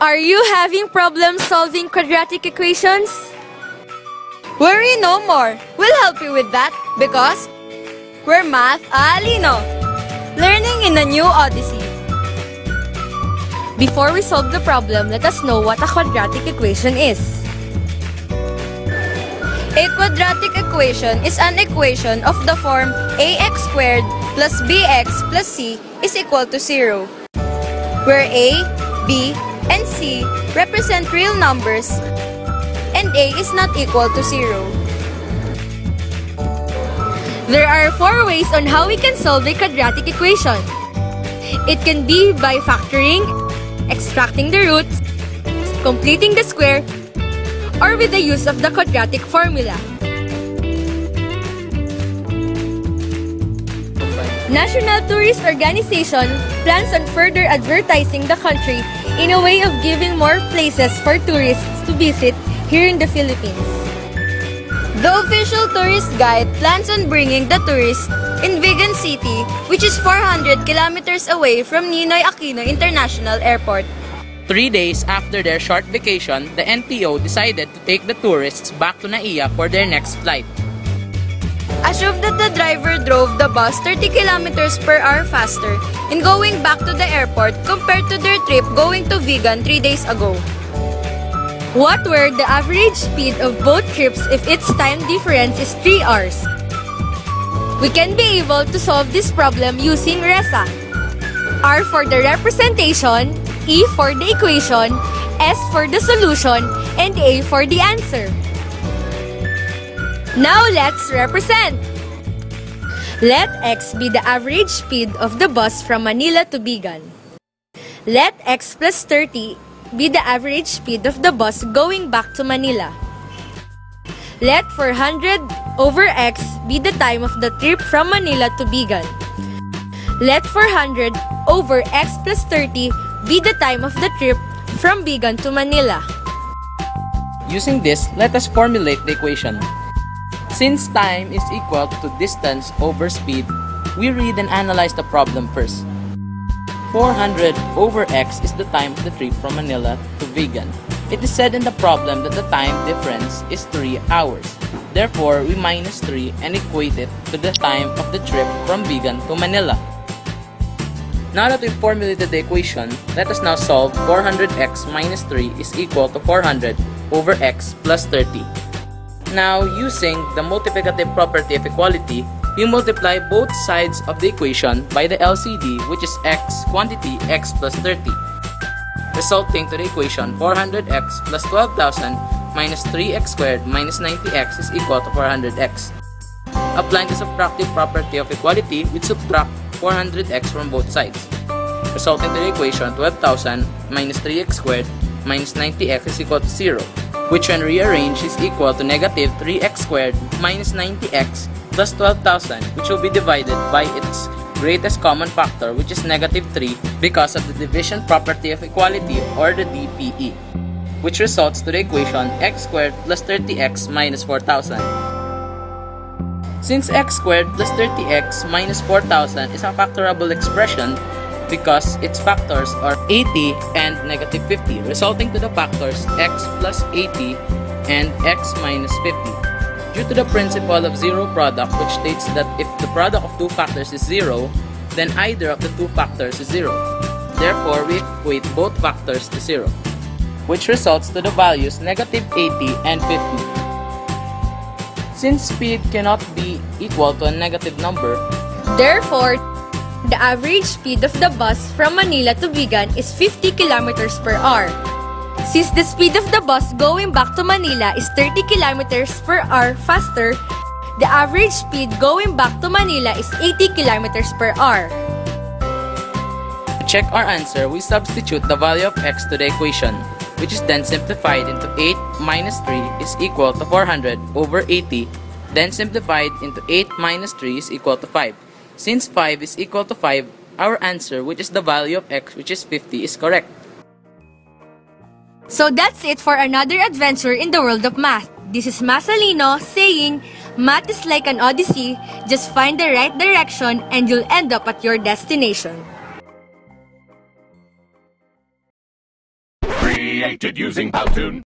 Are you having problems solving quadratic equations? Worry no more. We'll help you with that because we're Math Alino, learning in a new odyssey. Before we solve the problem, let us know what a quadratic equation is. A quadratic equation is an equation of the form ax squared plus bx plus c is equal to 0, where a, b, and c represent real numbers and a is not equal to 0. There are 4 ways on how we can solve a quadratic equation. It can be by factoring, extracting the roots, completing the square, or with the use of the quadratic formula. National Tourist Organization plans on further advertising the country in a way of giving more places for tourists to visit here in the Philippines. The official tourist guide plans on bringing the tourists in Vigan City, which is 400 kilometers away from Ninoy Aquino International Airport. 3 days after their short vacation, the NTO decided to take the tourists back to Naiya for their next flight. Assume that the driver drove the bus 30 kilometers per hour faster in going back to the airport compared to their trip going to Vigan 3 days ago. What were the average speed of both trips if its time difference is 3 hours? We can be able to solve this problem using RESA. R for the representation, E for the equation, S for the solution, and A for the answer. Now let's represent. Let x be the average speed of the bus from Manila to Vigan. Let x plus 30 be the average speed of the bus going back to Manila. Let 400 over x be the time of the trip from Manila to Vigan. Let 400 over x plus 30 be the time of the trip from Vigan to Manila. Using this, let us formulate the equation. Since time is equal to distance over speed, we read and analyze the problem first. 400 over x is the time of the trip from Manila to Vigan. It is said in the problem that the time difference is 3 hours. Therefore, we minus 3 and equate it to the time of the trip from Vigan to Manila. Now that we've formulated the equation, let us now solve 400x minus 3 is equal to 400 over x plus 30. Now, using the multiplicative property of equality, we multiply both sides of the equation by the LCD, which is x quantity x plus 30, resulting to the equation 400x plus 12,000 minus 3x squared minus 90x is equal to 400x. Applying the subtractive property of equality, we subtract 400x from both sides, resulting to the equation 12,000 minus 3x squared minus 90x is equal to 0, which when rearranged is equal to negative 3x squared minus 90x plus 12,000, which will be divided by its greatest common factor, which is negative 3 because of the division property of equality, or the DPE, which results to the equation x squared plus 30x minus 4,000. Since x squared plus 30x minus 4,000 is a factorable expression because its factors are 80 and negative 50, resulting to the factors x plus 80 and x minus 50. Due to the principle of zero product, which states that if the product of two factors is 0, then either of the two factors is 0. Therefore, we equate both factors to 0, which results to the values negative 80 and 50. Since speed cannot be equal to a negative number, therefore, the average speed of the bus from Manila to Vigan is 50 kilometers per hour. Since the speed of the bus going back to Manila is 30 kilometers per hour faster, the average speed going back to Manila is 80 kilometers per hour. To check our answer, we substitute the value of x to the equation, which is then simplified into 8 minus 3 is equal to 400 over 80, then simplified into 8 minus 3 is equal to 5. Since 5 is equal to 5, our answer, which is the value of x, which is 50, is correct. So that's it for another adventure in the world of math. This is Masalino saying, math is like an odyssey, just find the right direction and you'll end up at your destination. created using Powtoon.